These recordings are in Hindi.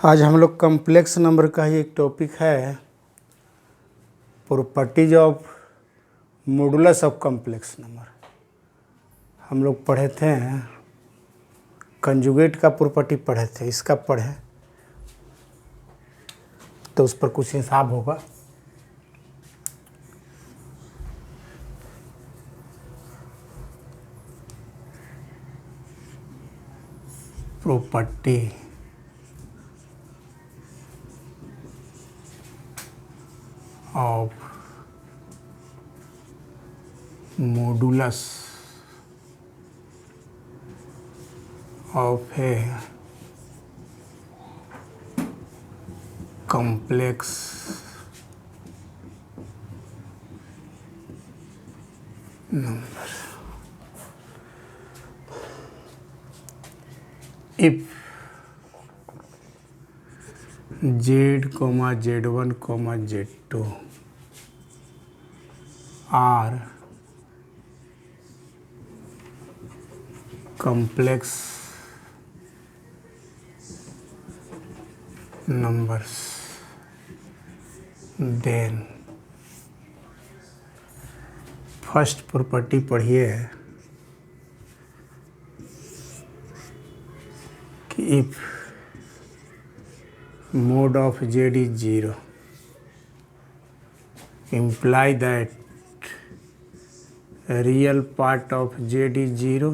आज हम लोग कम्प्लेक्स नंबर का ही एक टॉपिक है, properties of modulus of complex number. हम लोग पढ़े थे, कंजुगेट का प्रॉपर्टी पढ़े थे, इसका पढ़े तो उस पर कुछ हिसाब होगा। Property of modulus of a complex number if z, z1, z2 are complex numbers, then first property पढ़िए कि if mode of z is 0 imply that real part of z is 0,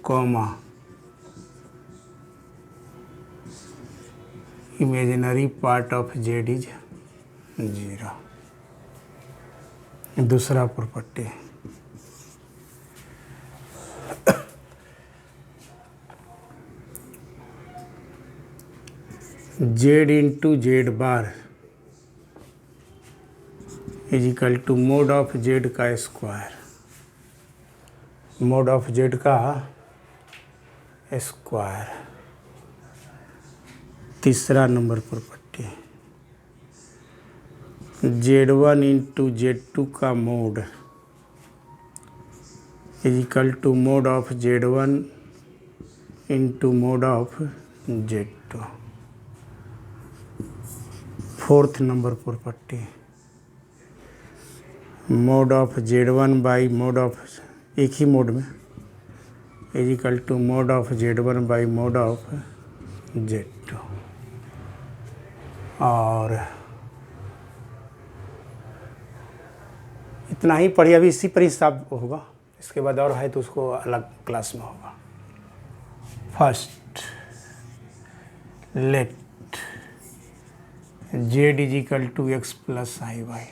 comma imaginary part of z is 0। दूसरा property z into Z bar is equal to mod of z का स्क्वायर, मोड ऑफ z का स्क्वायर। तीसरा नंबर प्रॉपर्टी z1 इंटू z2 का mod is equal to mod of z1 into mod of z2। Fourth number property mod of z1 by mod of एक ही मोड में is equal to mod of z1 by mod of z2। और इतना ही पढ़िए, अभी इसी पर हिसाब होगा, इसके बाद और है तो उसको अलग क्लास में होगा। First let z is equal to x plus I Y.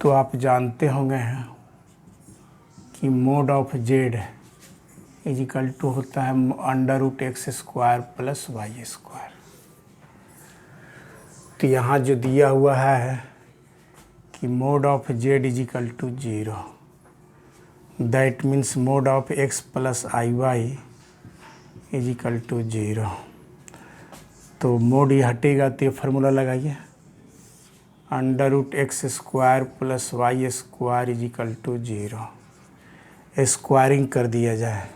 तो आप जानते होंगे कि mod of z is equal to होता है under root X square plus Y square. तो यहाँ जो दिया हुआ है कि mod of z is equal to 0, that means mod of x plus I Y is equal to 0। तो मोड ये हटेगा तो ये फार्मूला लगाइए, under root X square plus Y square is equal to 0। Squaring कर दिया जाए,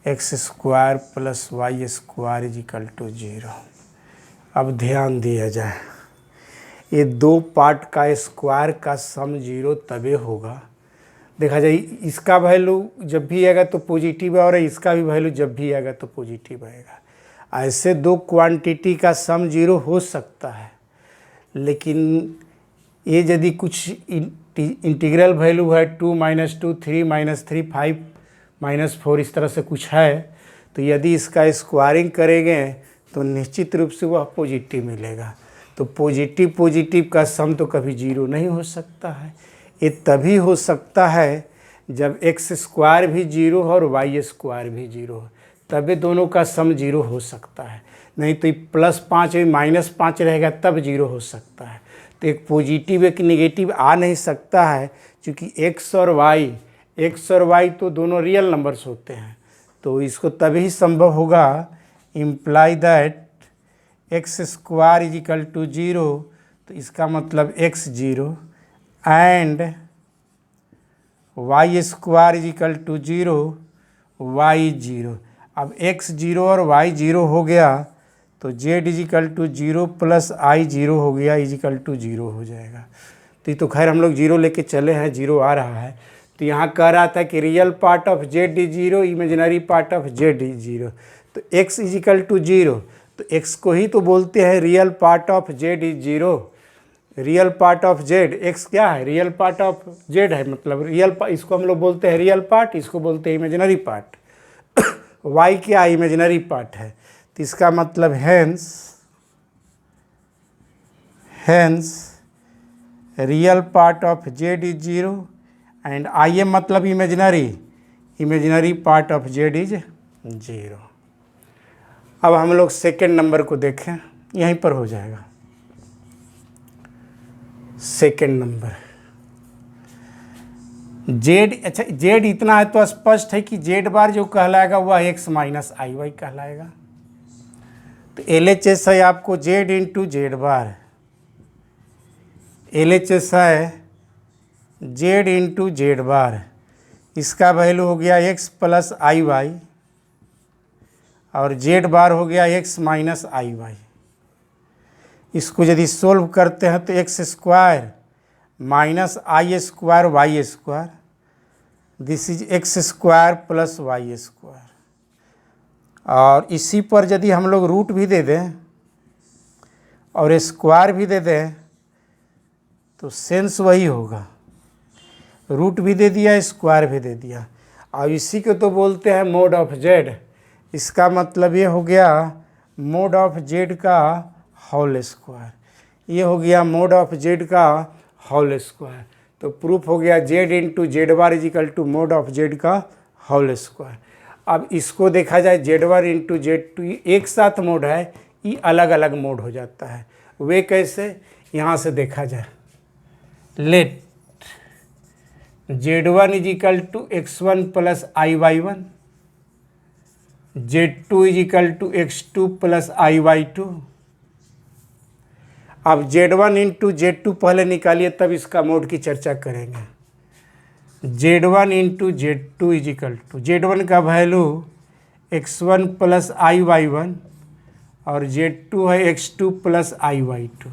X square plus Y square is equal to 0। अब ध्यान दिया जाए, ये दो पार्ट का स्क्वायर का सम 0 तभी होगा। देखा जाए इसका वैल्यू जब भी आएगा तो पॉजिटिव है और इसका भी वैल्यू जब भी आएगा तो पॉजिटिव आएगा। ऐसे दो क्वांटिटी का सम 0 हो सकता है, लेकिन ये यदि कुछ इंटीग्रल वैल्यू है 2 - 2 3 - 3 5 - 4 इस तरह से कुछ है, तो यदि इसका स्क्वायरिंग करेंगे तो निश्चित रूप से वह पॉजिटिव मिलेगा। तो पॉजिटिव का सम तो कभी 0 नहीं हो सकता है। ये तभी हो सकता है जब एक्स स्क्वायर भी 0 हो और वाई स्क्वायर भी 0 हो, तभी दोनों का सम 0 हो सकता है। नहीं तो +5 -5 रहेगा तब 0 हो सकता है। तो एक पॉजिटिव एक नेगेटिव आ नहीं सकता है, क्योंकि एक्स और वाई तो दोनों रियल नंबर्स होते हैं। तो इसको तभी संभव होगा imply that X square is equal to 0, तो इसका मतलब x 0 and Y square is equal to 0 y 0। अब x 0 और y 0 हो गया तो z इजिकल टू 0 प्लस i 0 हो गया इजिकल टू 0 हो जाएगा। तो ये तो खैर हम लोग 0 लेके चले हैं, 0 आ रहा है। तो यहाँ कह रहा था कि real part of z is 0, imaginary part of z is 0। तो x इजिकल टू 0, तो x को ही तो बोलते हैं real part of z is 0। Real part of z, x क्या है? रियल पार्ट ऑफ z है, मतलब रियल, इसको हम लोग बोलते हैं रियल पार्ट, इसको बोलते हैं इमेजिनरी पार्ट। y क्या इमेजिनरी पार्ट है, तो इसका मतलब hence real part of z is 0 and I M मतलब imaginary part of z is 0। अब हम लोग सेकेंड नंबर को देखें, यहीं पर हो जाएगा। सेकेंड नंबर z, अच्छा z इतना है तो स्पष्ट है कि z बार जो कहलाएगा वह x माइनस आई वाई कहलाएगा। तो LHS है आपको z इंटू जेड बार, LHS है z इंटू जेड बार, इसका वैल्यू हो गया x प्लस आई वाई और z बार हो गया x माइनस आई वाई। इसको यदि सोल्व करते हैं तो X square minus I square Y square, this is X square plus Y square. और इसी पर यदि हम लोग रूट भी दे दें और स्क्वायर भी दे दें तो सेंस वही होगा, रूट भी दे दिया स्क्वायर भी दे दिया। और इसी को तो बोलते हैं मोड ऑफ जेड। इसका मतलब ये हो गया मोड ऑफ जेड का होल स्क्वायर, ये हो गया मोड ऑफ जेड का होल स्क्वायर। तो प्रूफ हो गया z into Z bar is equal to mod of Z का होल स्क्वायर। अब इसको देखा जाए z bar into z to, एक साथ मोड है, ये अलग अलग मोड हो जाता है। वे कैसे, यहाँ से देखा जाए, let z1 is equal to x1 plus I y one, z2 is equal to x2 plus I y two. अब z1 इंटू Z2 पहले निकालिए तब इसका मोड की चर्चा करेंगे। z1 into Z2 is equal to, z1 का वैल्यू x1 प्लस आई वाई वन और Z2 है x2 प्लस आई वाई टू।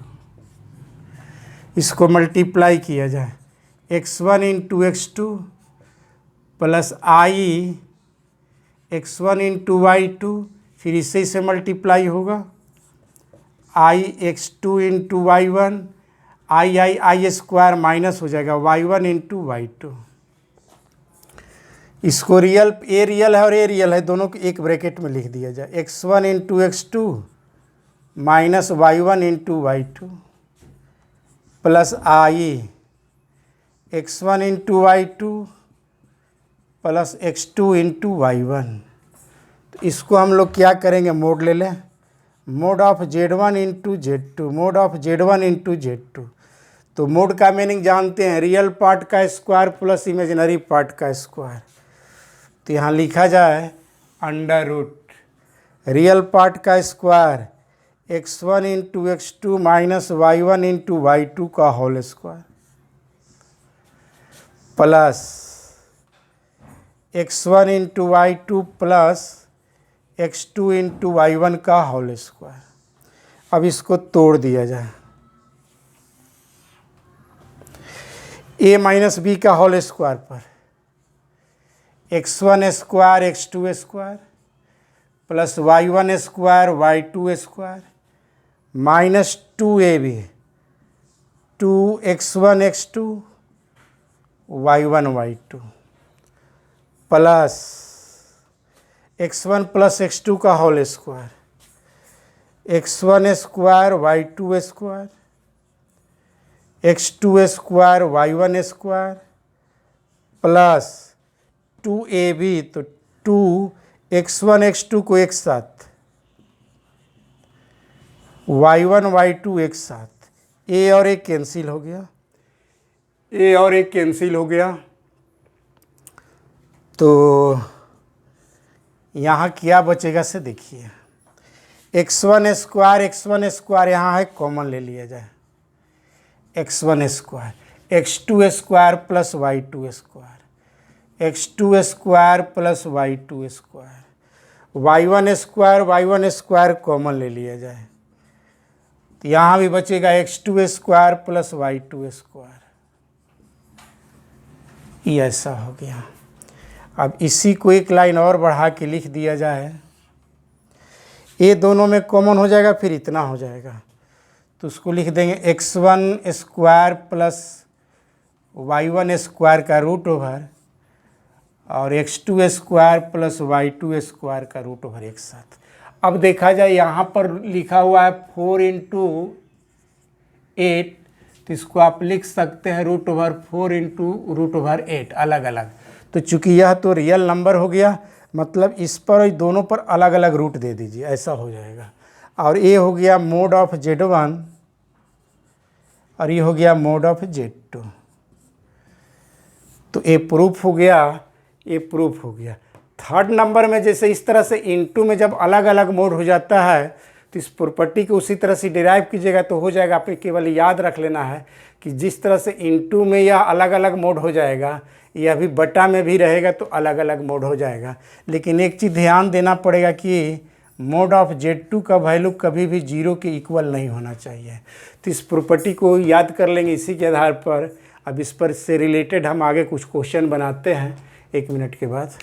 इसको मल्टीप्लाई किया जाए, x1 इंटू x2 प्लस आई x1 इंटू वाई टू, फिर इससे इसे मल्टीप्लाई होगा i x2 into Y one, i square minus हो जाएगा y1 इंटू वाई टू। इसको रियल, ए रियल है और ए रियल है, दोनों को एक ब्रैकेट में लिख दिया जाए, x1 into x2 minus y1 into Y two plus आई x1 into Y two plus x2 into Y one. तो इसको हम लोग क्या करेंगे, मोड ले लें, mod of z1 into Z2, mod of z1 into Z2। तो मोड का मीनिंग जानते हैं, रियल पार्ट का स्क्वायर प्लस इमेजिनरी पार्ट का स्क्वायर। तो यहाँ लिखा जाए अंडर रूट रियल पार्ट का square x1 into x2 minus y1 into Y two का whole square plus x1 into Y two plus x2 into Y one का होल स्क्वायर। अब इसको तोड़ दिया जाए, a माइनस बी का होल स्क्वायर पर x1 square x2 square plus y1 square y2 square minus 2ab 2x1 x2 y1 y2 plus x1 plus x2 का whole square x1 square y2 square x2 square y1 square plus 2ab, तो 2x1 x2 को एक साथ, y1 y2 एक साथ, a और a कैंसिल हो गया, a और a कैंसिल हो गया। तो यहाँ क्या बचेगा से देखिए, x1 स्क्वायर यहाँ है, कॉमन ले लिया जाए, x1 square x2 square plus y2 square x2 square plus y2 square y1 square common ले लिया जाए तो यहाँ भी बचेगा x2 square plus y2 square. ये ऐसा हो गया। अब इसी को एक लाइन और बढ़ा के लिख दिया जाए, ये दोनों में कॉमन हो जाएगा, फिर इतना हो जाएगा तो उसको लिख देंगे x1 square plus y1 square का रूट ओवर और x2 square plus y2 square का रूट ओवर एक साथ। अब देखा जाए यहाँ पर लिखा हुआ है 4 इंटू 8, तो इसको आप लिख सकते हैं root over 4 into root over 8 अलग अलग। तो चूंकि यह तो रियल नंबर हो गया, मतलब इस पर दोनों पर अलग अलग रूट दे दीजिए, ऐसा हो जाएगा। और ये हो गया मोड ऑफ Z1 और ये हो गया मोड ऑफ Z2। तो ये प्रूफ हो गया, ये प्रूफ हो गया। थर्ड नंबर में जैसे इस तरह से इनटू में जब अलग अलग मोड हो जाता है तो इस प्रॉपर्टी को उसी तरह से डिराइव कीजिएगा तो हो जाएगा। आपको केवल याद रख लेना है कि जिस तरह से इनटू में यह अलग अलग मोड हो जाएगा, यह भी बटा में भी रहेगा तो अलग अलग मोड हो जाएगा। लेकिन एक चीज़ ध्यान देना पड़ेगा कि मोड ऑफ Z2 का वैल्यू कभी भी 0 के इक्वल नहीं होना चाहिए। तो इस प्रॉपर्टी को याद कर लेंगे इसी के आधार पर। अब इस पर से रिलेटेड हम आगे कुछ क्वेश्चन बनाते हैं 1 मिनट के बाद।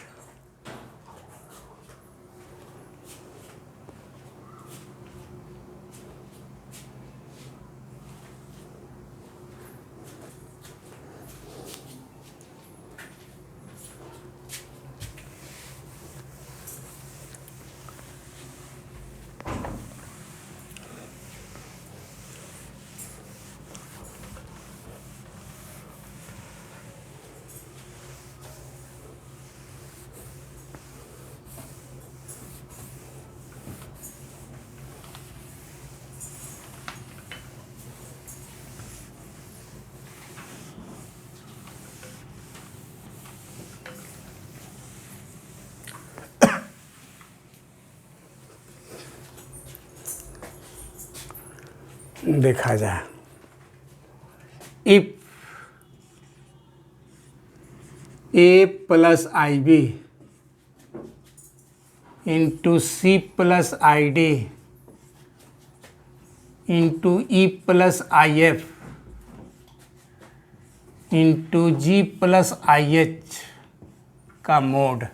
देखा जाए, if a plus IB into C plus ID into E plus IF into G plus IH का mod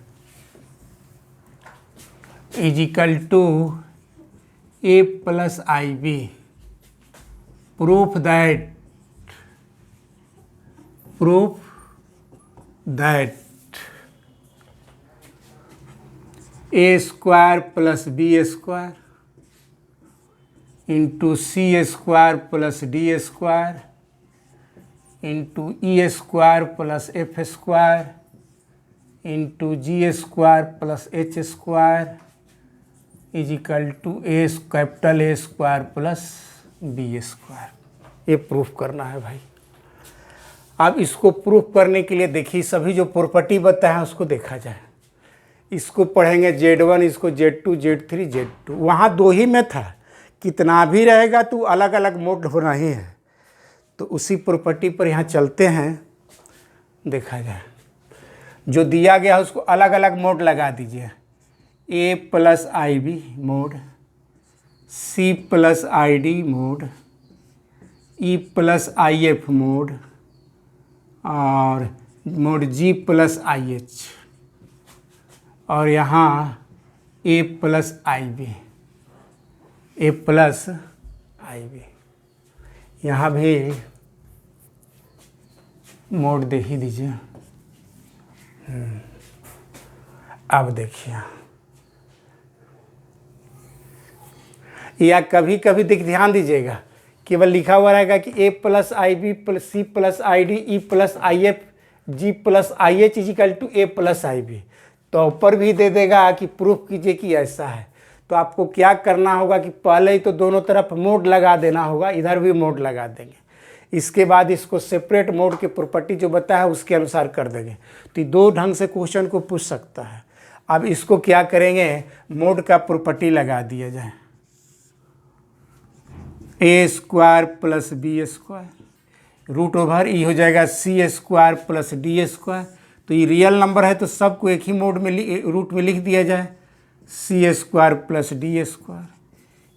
is equal to A plus IB, proof that A square plus B square into C square plus D square into E square plus F square into G square plus H square is equal to capital A square plus B square. ये प्रूफ करना है भाई। अब इसको प्रूफ करने के लिए देखिए सभी जो प्रॉपर्टी बताए हैं उसको देखा जाए। इसको पढ़ेंगे Z1, इसको Z2, Z3, Z2। वहाँ 2 ही में था, कितना भी रहेगा तो अलग अलग मोड होना ही है। तो उसी प्रॉपर्टी पर यहाँ चलते हैं, देखा जाए। जो दिया गया है उसको अलग अलग मोड लगा दीजिए। A plus IB mode, C plus ID mode, E plus IF mode और मोड G प्लस IH और यहाँ A plus IB, A plus IB। यहाँ भी मोड दे ही दीजिए। अब देखिए, या कभी कभी ध्यान दीजिएगा, केवल लिखा हुआ रहेगा कि A plus IB plus C plus ID E plus IF G plus IH is equal to A plus IB। तो ऊपर भी दे देगा कि प्रूफ कीजिए कि ऐसा है। तो आपको क्या करना होगा कि पहले ही तो दोनों तरफ मोड लगा देना होगा, इधर भी मोड लगा देंगे। इसके बाद इसको सेपरेट मोड के प्रॉपर्टी जो बताया है उसके अनुसार कर देंगे। तो 2 ढंग से क्वेश्चन को पूछ सकता है। अब इसको क्या करेंगे, मोड का प्रॉपर्टी लगा दिया जाए। A square plus B square root over E हो जाएगा C square plus D square. तो ये रियल नंबर है तो सबको एक ही मोड में रूट में लिख दिया जाए। C square plus D square,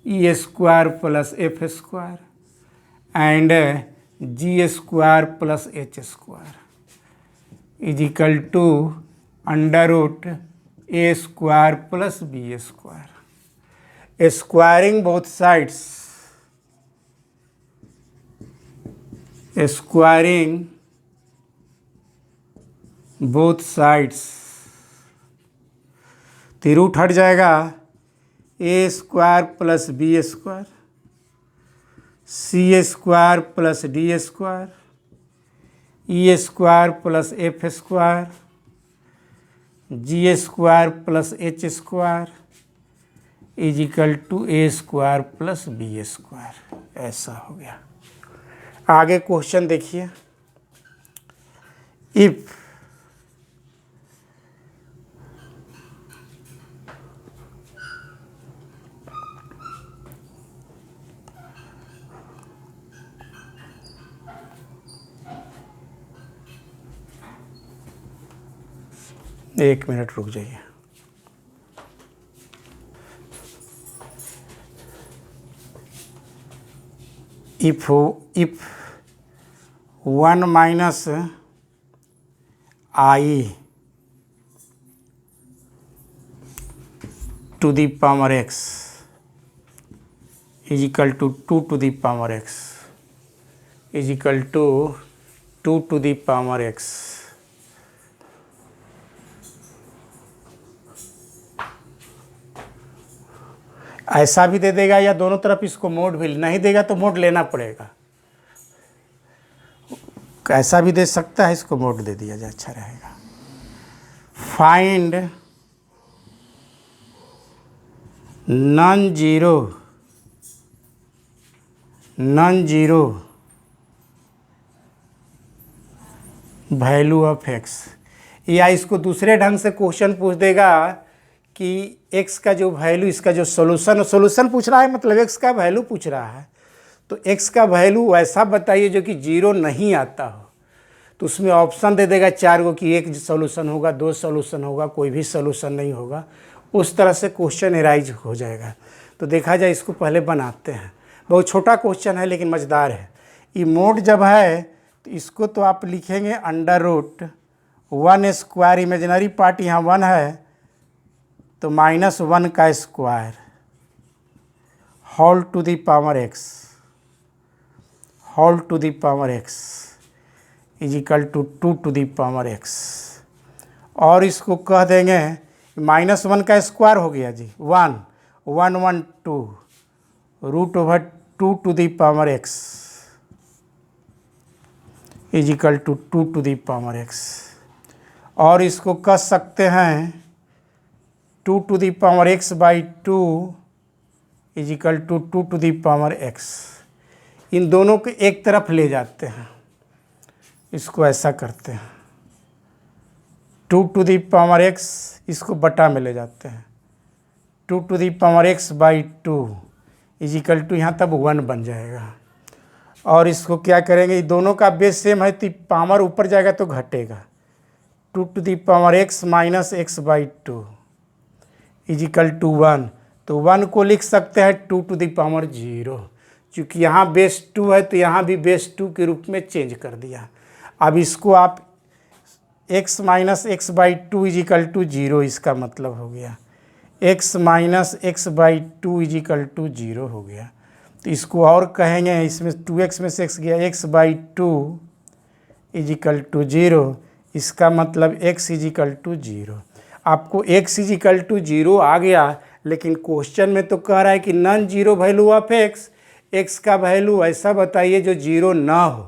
E square plus F square and G square plus H square is equal to under root A square plus B square. Squaring both sides, squaring both sides, तो रूट हट जाएगा, A square plus B square, C square plus D square, E square plus F square, G square plus H square is equal to A square plus B square. ऐसा हो गया। आगे क्वेश्चन देखिए, इफ एक मिनट रुक जाइए। If 1 minus i to the power x is equal to 2 to the power x is equal to 2 to the power x, ऐसा भी दे देगा या दोनों तरफ इसको मोड भी नहीं देगा तो मोड लेना पड़ेगा, ऐसा भी दे सकता है, इसको मोड दे दिया जाए, अच्छा रहेगा। Find non zero value of x, या इसको दूसरे ढंग से क्वेश्चन पूछ देगा कि x का जो वैल्यू, इसका जो सोल्यूशन पूछ रहा है, मतलब x का वैल्यू पूछ रहा है, तो x का वैल्यू ऐसा बताइए जो कि जीरो नहीं आता हो। तो उसमें ऑप्शन दे देगा 4 को कि एक सोल्यूशन होगा, 2 सोल्यूशन होगा, कोई भी सोल्यूशन नहीं होगा। उस तरह से क्वेश्चन एराइज हो जाएगा। तो देखा जाए, इसको पहले बनाते हैं। बहुत छोटा क्वेश्चन है लेकिन मज़ेदार है। ये मोड जब है तो इसको तो आप लिखेंगे under root 1 square, imaginary part यहाँ 1 है तो -1 का square whole to the power x, whole to the power x is equal to 2 to the power x, और इसको कह देंगे -1 का स्क्वायर हो गया जी 1 1 1 2 root over 2 to the power x is equal to 2 to the power x, और इसको कह सकते हैं 2 to the power x by 2 is equal to 2 to the power X. इन दोनों को एक तरफ ले जाते हैं, इसको ऐसा करते हैं 2 टू द पावर एक्स, इसको बटा में ले जाते हैं 2 to the power x by 2 is equal to, यहाँ तब 1 बन जाएगा। और इसको क्या करेंगे, दोनों का बेस सेम है तो पावर ऊपर जाएगा तो घटेगा, 2 to the power x minus x by 2 is equal to 1। तो 1 को लिख सकते हैं 2 टू द पावर 0, चूँकि यहाँ बेस 2 है तो यहाँ भी बेस 2 के रूप में चेंज कर दिया। अब इसको आप x minus x by 2 is equal to 0, इसका मतलब हो गया x minus x by 2 is equal to 0 हो गया। तो इसको और कहेंगे, इसमें 2x में से x गया, x by 2 is equal to 0, इसका मतलब x इज इक्वल टू 0। आपको x इज इक्वल टू 0 आ गया, लेकिन क्वेश्चन में तो कह रहा है कि non zero value of x का वैल्यू ऐसा बताइए जो 0 ना हो।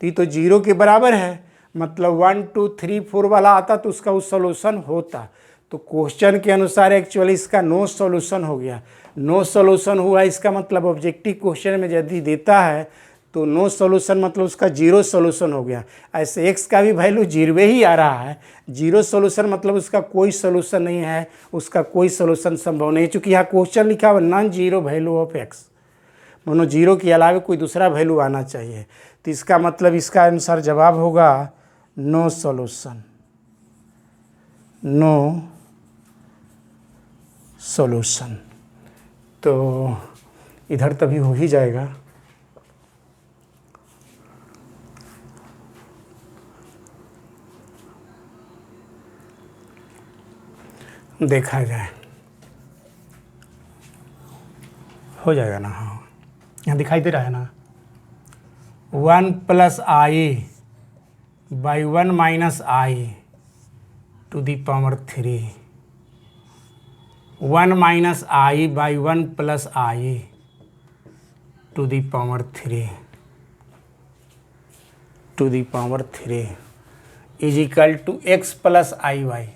तो ये तो 0 के बराबर है, मतलब 1 2 3 4 वाला आता तो उसका उस सोल्यूशन होता। तो क्वेश्चन के अनुसार एक्चुअली इसका नो सॉल्यूशन हो गया। नो सॉल्यूशन हुआ, इसका मतलब ऑब्जेक्टिव क्वेश्चन में यदि देता है तो नो सॉल्यूशन मतलब उसका 0 सॉल्यूशन हो गया। ऐसे x का भी वैल्यू 0 ही आ रहा है, 0 सॉल्यूशन मतलब उसका कोई सॉल्यूशन नहीं है, उसका कोई सॉल्यूशन संभव नहीं, चूँकि यहाँ क्वेश्चन लिखा हुआ non zero value of x, मानो 0 के अलावा कोई दूसरा वैल्यू आना चाहिए। तो इसका मतलब इसका अनुसार जवाब होगा नो सॉल्यूशन, नो सॉल्यूशन। तो इधर तभी हो ही जाएगा। देखा जाए, हो जाएगा ना। हाँ, यहाँ दिखाई दे रहा है ना, 1 + i by 1 - i to the power 3, 1 - i by 1 + i to the power 3 to the power 3 is equal to x + iy,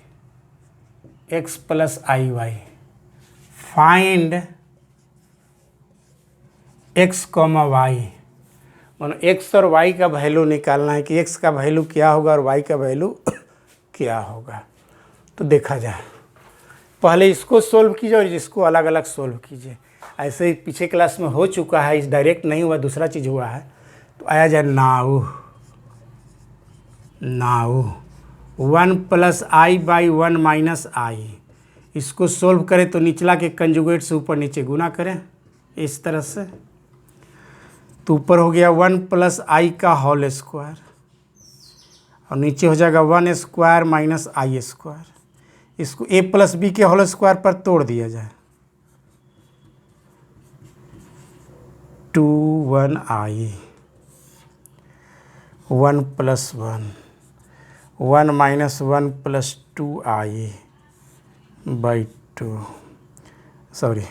x + iy। Find x, y, मतलब x और y का वैल्यू निकालना है कि x का वैल्यू क्या होगा और y का वैल्यू क्या होगा। तो देखा जाए, पहले इसको सोल्व कीजिए और इसको अलग अलग सोल्व कीजिए। ऐसे ही पीछे क्लास में हो चुका है, इस डायरेक्ट नहीं हुआ, दूसरा चीज़ हुआ है। तो आया जाए नाउ 1 + i बाई 1 - i, इसको सोल्व करें तो निचला के कंजुगेट से ऊपर नीचे गुना करें इस तरह से। तो ऊपर हो गया 1 + i का होल स्क्वायर और नीचे हो जाएगा 1 स्क्वायर माइनस i स्क्वायर। इसको a + b के होल स्क्वायर पर तोड़ दिया जाए, 2 1i 1 + 1 1 - 1 + 2i by 2, sorry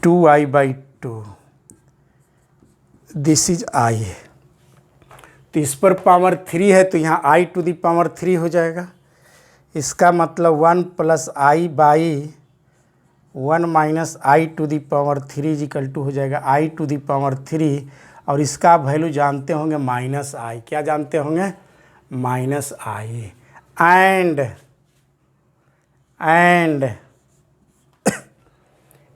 2i by 2, this is i। तो इस पर पावर 3 है तो यहाँ i टू दी पावर 3 हो जाएगा। इसका मतलब 1 + i by 1 - i to the power 3 is equal to हो जाएगा i टू दी पावर 3। और इसका वैल्यू जानते होंगे -i, क्या जानते होंगे? -i। एंड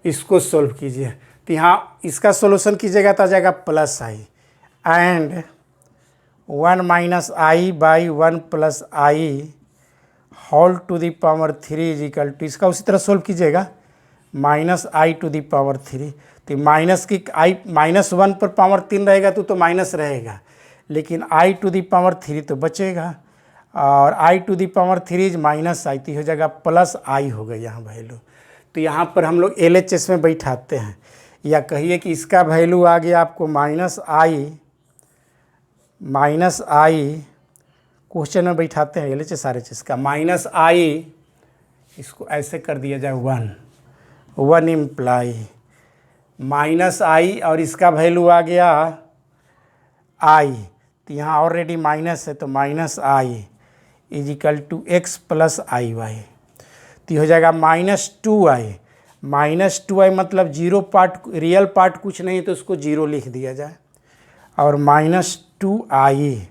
इसको सोल्व कीजिए तो यहाँ इसका सोल्यूशन कीजिएगा तो आ जाएगा +i and 1 - i by 1 + i whole to the power 3 is equal to, इसका उसी तरह सोल्व कीजिएगा -i टू दी पावर 3। तो माइनस की i -1 पर पावर 3 रहेगा तो माइनस रहेगा, लेकिन i टू दी पावर 3 तो बचेगा और i to the power 3 is -i, तो हो जाएगा +i हो गया यहाँ वैल्यू। तो यहाँ पर हम लोग LHS में बैठाते हैं, या कहिए कि इसका वैल्यू आ गया आपको -i क्वेश्चन में बैठाते हैं LHS RHS का -i, इसको ऐसे कर दिया जाए 1 इम्प्लाई -i और इसका वैल्यू आ गया i, तो यहाँ ऑलरेडी माइनस है तो -i is equal to x + iy। तो हो जाएगा -2i मतलब जीरो पार्ट, रियल पार्ट कुछ नहीं तो उसको जीरो लिख दिया जाए, और -2i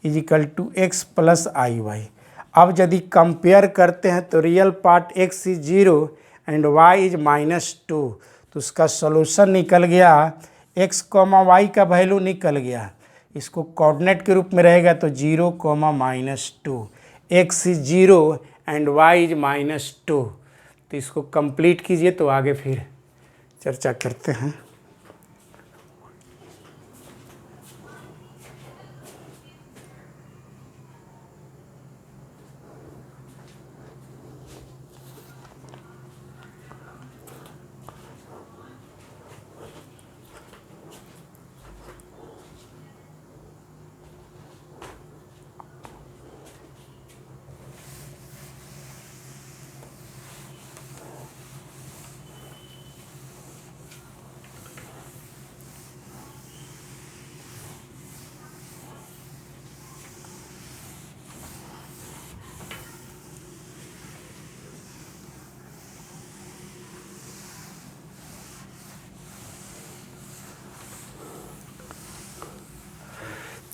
is equal to x + iy। अब यदि कंपेयर करते हैं तो real part x is 0 and y is -2, तो उसका सॉल्यूशन निकल गया, x, y का वैल्यू निकल गया। इसको कोऑर्डिनेट के रूप में रहेगा तो 0, -2, x is 0 and y is -2। तो इसको कंप्लीट कीजिए तो आगे फिर चर्चा करते हैं।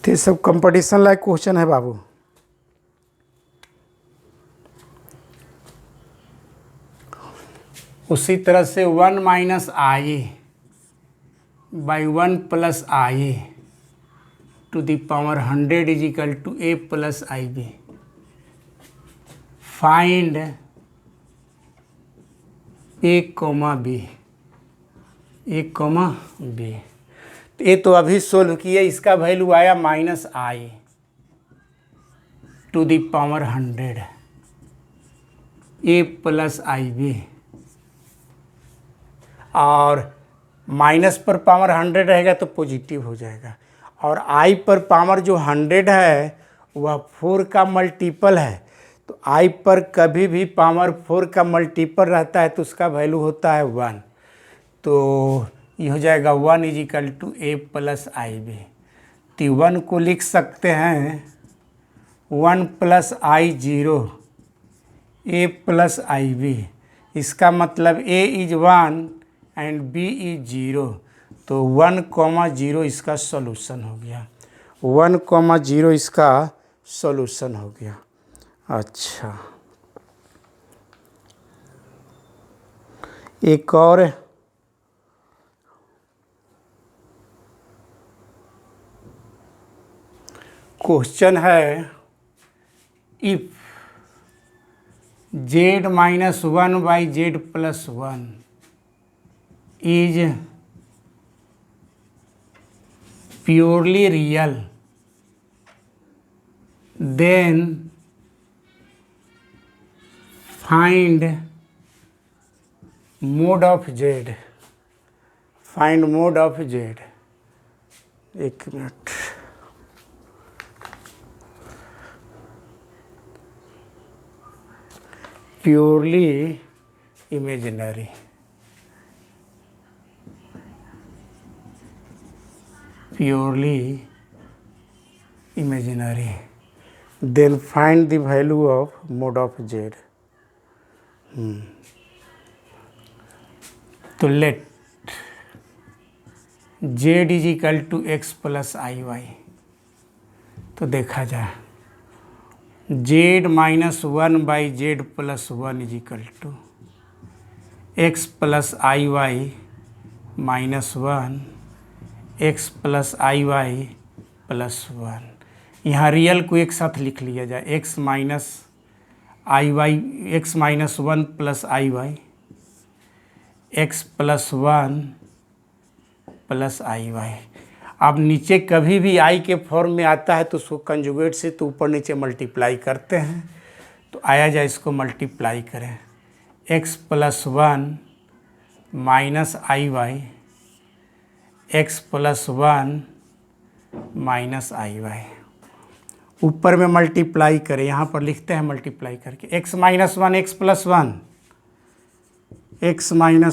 तो ये सब कंपटीशन लायक क्वेश्चन है बाबू। उसी तरह से 1 - i by 1 + i to the power 100 is equal to a + ib। Find a comma b, a comma b. ये तो अभी सोल्व किए, इसका वैल्यू आया -i to the power 100 a plus i b, और माइनस पर पावर 100 रहेगा तो पॉजिटिव हो जाएगा, और आई पर पावर जो 100 है वह 4 का मल्टीपल है, तो आई पर कभी भी पावर 4 का मल्टीपल रहता है तो उसका वैल्यू होता है 1, तो ये हो जाएगा 1 = ए प्लस आई बी। तो 1 को लिख सकते हैं 1 + i 0 a plus i b, इसका मतलब a is 1 and b is 0, तो 1,0 इसका सॉल्यूशन हो गया, 1,0 इसका सॉल्यूशन हो गया। अच्छा, एक और क्वेश्चन है, if z - 1/z + 1 is purely real, then find mode of z, find mode of z। एक minute, purely imaginary, purely imaginary, then find the value of mode of z। तो let z = x + iy, तो देखा जाए z - 1/z + 1 = x + iy - 1 x + iy + 1। यहाँ रियल को एक साथ लिख लिया जाए, x - iy, x - 1 + iy, x + 1 + iy। अब नीचे कभी भी i के फॉर्म में आता है तो उसको कंजुगेट से तो ऊपर नीचे मल्टीप्लाई करते हैं, तो आया जाए इसको मल्टीप्लाई करें, x + 1 - iy, x + 1 - iy, ऊपर में मल्टीप्लाई करें, यहाँ पर लिखते हैं मल्टीप्लाई करके, x - 1 x + 1, x - 1 ×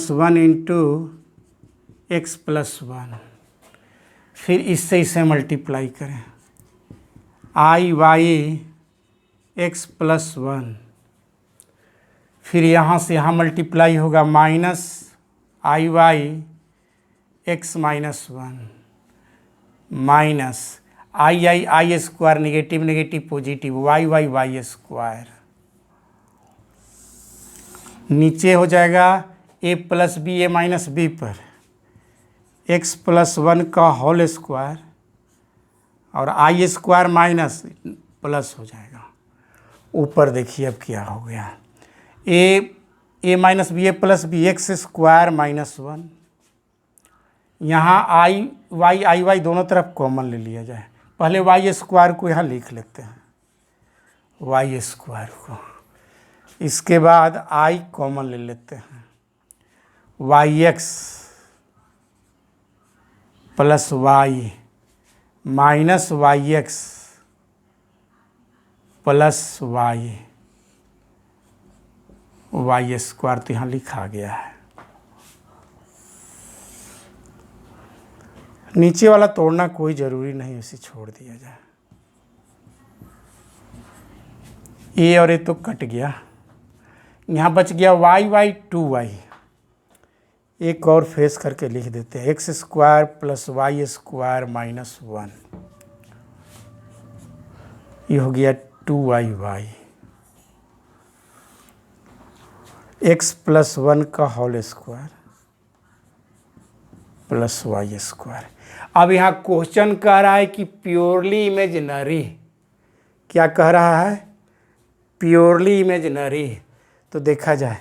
x + 1, फिर इससे इसे मल्टीप्लाई करें, iy x + 1, फिर यहाँ से यहाँ मल्टीप्लाई होगा -iy x - 1 minus i² negative negative positive y² नीचे हो जाएगा a + b a - b पर x + 1 का होल स्क्वायर और i² माइनस प्लस हो जाएगा। ऊपर देखिए अब क्या हो गया, a - b a + b x² - 1, यहाँ i y दोनों तरफ कॉमन ले लिया जाए, पहले y² को यहाँ लिख लेते हैं, y² को, इसके बाद i कॉमन ले लेते हैं, yx + y - yx + y² तो यहाँ लिखा गया है। नीचे वाला तोड़ना कोई ज़रूरी नहीं, इसे छोड़ दिया जाए, ये और ये तो कट गया, यहाँ बच गया y 2y, एक और फेस करके लिख देते हैं, x² + y² - 1, ये हो गया 2y x + 1 का होल स्क्वायर + y²। अब यहाँ क्वेश्चन कह रहा है कि प्योरली इमेजिनरी, क्या कह रहा है, प्योरली इमेजिनरी, तो देखा जाए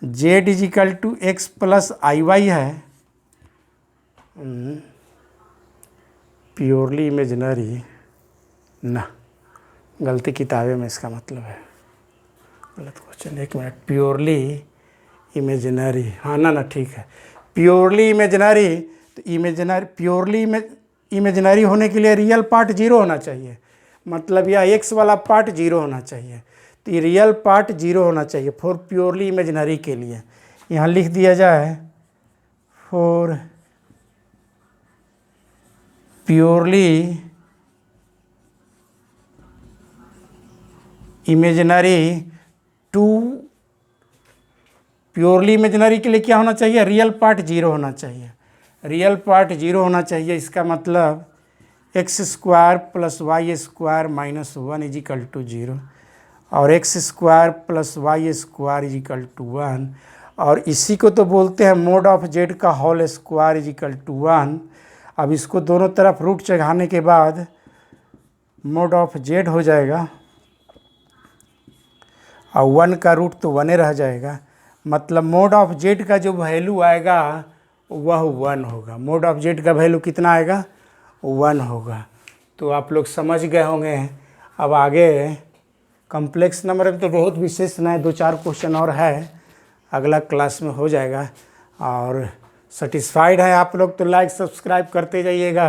z is equal to x plus I y है, प्योरली इमेजिनरी ना, गलती किताबें में इसका मतलब है, गलत क्वेश्चन, एक मिनट, प्योरली इमेजिनरी, हाँ ना ठीक है, प्योरली इमेजिनरी, तो इमेजिनरी प्योरली इमेजिनरी होने के लिए रियल पार्ट जीरो होना चाहिए, मतलब यह एक्स वाला पार्ट जीरो होना चाहिए, तो ये रियल पार्ट जीरो होना चाहिए फॉर प्योरली इमेजिनरी के लिए। यहाँ लिख दिया जाए for purely imaginary to, purely imaginary के लिए क्या होना चाहिए, रियल पार्ट जीरो होना चाहिए, रियल पार्ट जीरो होना चाहिए, इसका मतलब X square plus Y square minus one is equal to zero, और X square plus Y square is equal to one, और इसी को तो बोलते हैं मोड ऑफ जेड का whole square is equal to one. अब इसको दोनों तरफ रूट चढ़ाने के बाद मोड ऑफ जेड हो जाएगा, और वन का रूट तो वने रह जाएगा, मतलब मोड ऑफ जेड का जो वैल्यू आएगा वह वन होगा, मोड ऑफ जेड का वैल्यू कितना आएगा, वन होगा। तो आप लोग समझ गए होंगे। अब आगे कॉम्प्लेक्स नंबर में तो बहुत विशेष नहीं, 2-4 क्वेश्चन और है, अगला क्लास में हो जाएगा। और सेटिस्फाइड है आप लोग तो लाइक सब्सक्राइब करते जाइएगा।